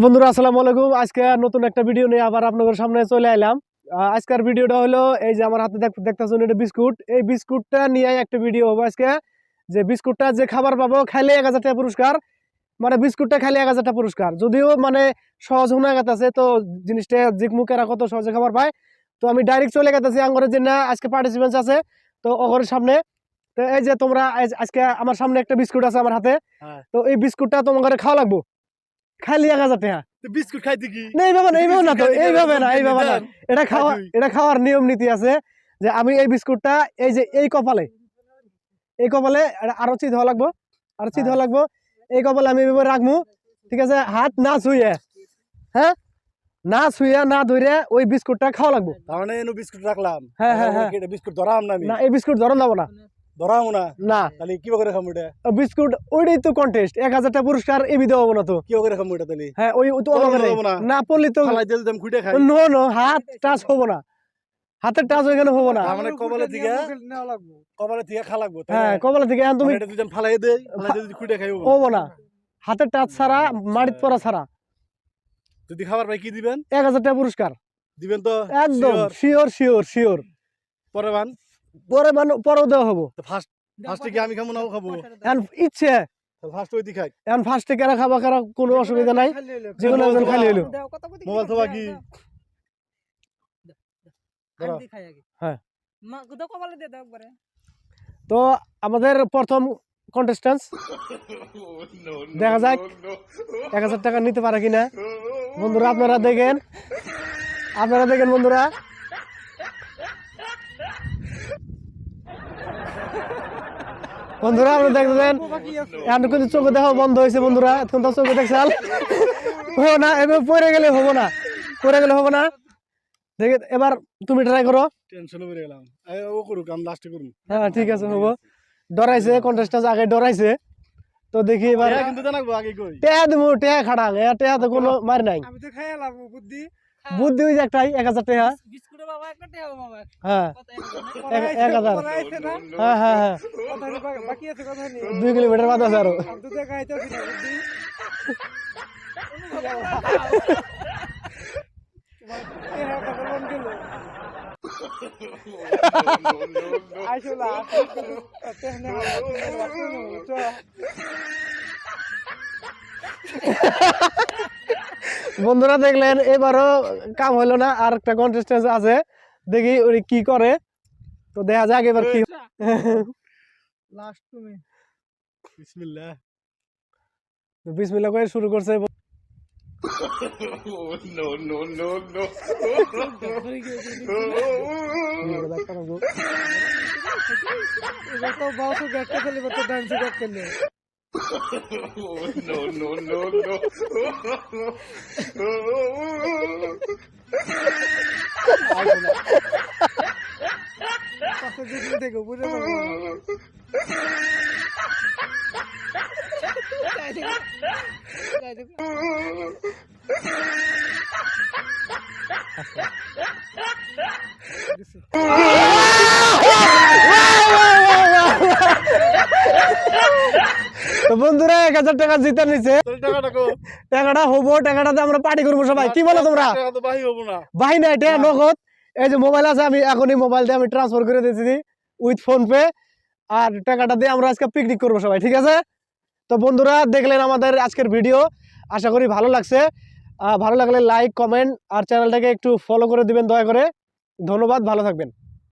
বন্ধুরা আসসালামু আলাইকুম। আজকে নতুন একটা ভিডিও নিয়ে আবার আপনাদের সামনে চলে এলাম। আজকের ভিডিওটা হলো এই যে আমার হাতে দেখতেছেন এটা বিস্কুট। এই বিস্কুটটা নিয়ে একটা ভিডিও হবে আজকে, যে বিস্কুটটা যে খাবার পাবো খাইলে 1000 টাকা পুরস্কার, মানে বিস্কুটটা খাইলে 1000 টাকা পুরস্কার। যদিও মানে সহজ শোনা গেছে, তো জিনিসটা জিকমুকেরা কত সহজে খাবার পায়। তো আমি ডাইরেক্ট চলে গেতেছি আঙ্গরের জন্য। আজকে পার্টিসিপেন্টস আছে তো অগরের সামনে। তো এই যে তোমরা আজকে আমার সামনে একটা বিস্কুট আছে আমার হাতে, তো এই বিস্কুটটা তোমাদের খাওয়া লাগবো খালি 1000 টাকা। বিস্কুট খাইতে কি না এইভাবে না, এইভাবে না, তো এইভাবে না, এইভাবে না। এটা খাওয়ার নিয়ম নীতি আছে, যে আমি এই বিস্কুটটা এই যে এই কপালে আরো চিত হওয়া লাগবো, আরো চিত হওয়া লাগবো। এই কপালে আমি এইভাবে রাখবো, ঠিক আছে? হাত না ছুঁয়ে, হ্যাঁ, না ছুঁয়ে না ধরে ওই বিস্কুটটা খাওয়া লাগবো। তার মানে এনো বিস্কুট রাখলাম। হ্যাঁ হ্যাঁ হ্যাঁ, এটা বিস্কুট ধরাম না আমি। না এই বিস্কুট ধরন যাবো না, ধরাম না। না তাহলে কি করে খামু এটা? বিস্কুট ওইটাই তো কন্টেস্ট, 1000 টাকা পুরস্কার এবি দেবো না তো। কি করে খামু এটা তাহলে? হ্যাঁ ওই তো না পড়লি তো খালাই দিলে আমি খুঁটে খাই। নো নো, হাত টাচ হবো না, হাতের টাচ ওইখানে হবো না। মানে কপালে থেকে খা লাগবো। হ্যাঁ কপালে থেকে এখন তুমি এটা যদি আমি ফালাই দেই, ফালাই দিয়ে যদি খুঁটে খাই হবো না, হাতের টাচ ছাড়া মাটিতে পড়া ছাড়া। যদি খাবার পাই কি দিবেন? 1000 টাকা পুরস্কার দিবেন তো? একদম শিওর শিওর শিওর। পরে বান পরেও দেওয়া হবো। ফার্স্টে কি আমি খামু না ও খাবো? এখন ইচ্ছে ফার্স্ট ওই দি খাই। এখন ফার্স্টে কারা খাবা কারা কোনো অসুবিধা নাই, যেগুলো একজন খালি হইলো। মোবাইল তো কি হ্যাঁ। তো আমাদের প্রথম কন্টেস্ট্যান্ট, দেখা যাক 1000 টাকা নিতে পারে কিনা। বন্ধুরা আপনারা দেখেন বন্ধুরা। বন্ধুরা আপনি দেখতেছেন এখন কিন্তু চোখে দেখা বন্ধ হয়েছে বন্ধুরা, এখন তো চোখে দেখছাল হবো না, এবার পড়ে গেলে হবো না। দেখে এবার তুমি ট্রাই করো। টেনশনে পড়ে গেলাম। ও করুক, আমি লাস্টে করব। হ্যাঁ ঠিক আছে, হবো। ডরাইছে কন্টেস্ট্যান্ট, আগে ডরাইছে, তো দেখি এবার কিন্তু জানাবো আগে কই টেয়া দেবো, টেয়া খাড়াং, টেয়া তো কোনো মার নাই। আমি তো খাইলাম বুদ্ধি ওই যে একটাই 1000 টাকা। বিস্কুটে বাবা একটা টাকা বাবা হ্যাঁ 1000। হ্যাঁ হ্যাঁ হ্যাঁ, বাকি আছে কথা নেই। 2 কিলোমিটার বাদ আছে আরো। আমি তো দেখাইতেছি না বুদ্ধি বন্ধুরা দেখলেন এবারও কাম হলো না, আর একটা কন্টেস্টেন্ট আছে, দেখি ওই কি করে, তো দেখা যাক এবার কি। লাস্ট তুমি বিসমিল্লাহ। বিসমিল্লাহ করে শুরু করছে। নো নো নো নো এবার তো বাসও ব্যাটটা খেলে এবার তো ডান্সে ব্যাট খেললে নো নো নো নো পাশে দিকে দেখো বুঝে যাবো তো বন্ধুরা 1000 টাকা জিতে নিছে। টাকাটা হবো, টাকাটাতে আমরা পার্টি করবো সবাই, কি বলো তোমরা? ভাই না, এটা নগদ। এই যে মোবাইল আছে, আমি এখনই মোবাইল দিয়ে আমি ট্রান্সফার করে দিয়েছি উইথ ফোন পে, আর টাকাটা দিয়ে আমরা আজকে পিকনিক করবো সবাই, ঠিক আছে? তো বন্ধুরা দেখলেন আমাদের আজকের ভিডিও, আশা করি ভালো লাগছে। ভালো লাগলে লাইক কমেন্ট আর চ্যানেলটাকে একটু ফলো করে দিবেন দয়া করে। ধন্যবাদ, ভালো থাকবেন।